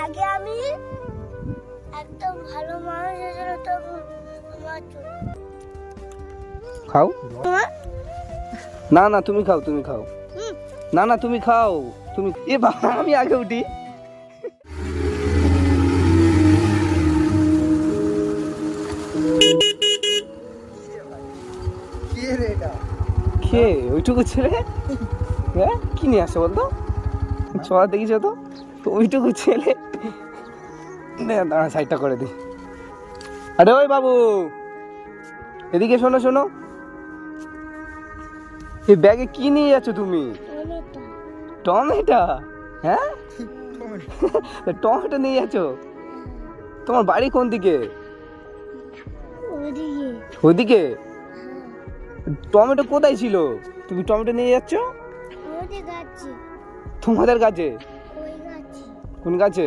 আগে আমি একদম ভালো মানুষ হয়েছিল তখন আমার খাও না না তুমি খাও না না তুমি খাও তুমি এ বাবা আমি আগে উঠি কে ওইটুকু ছেলে হ্যাঁ কি নিয়ে আসে বলতো চলা দেখিস তো ওইটুকু ছেলে দাঁড়া সাইডটা করে দি আরে ওই বাবু এদিকে শোনো শোনো এই ব্যাগে কি নিয়ে যাচ্ছ তুমি টমেটো হ্যাঁ টমেটো নিয়ে যাচ্ছ তোমার বাড়ি কোন দিকে ওদিকে টমেটো কোথায় ছিল তুমি টমেটো নিয়ে যাচ্ছ তোমাদের কাছে কোন গাছে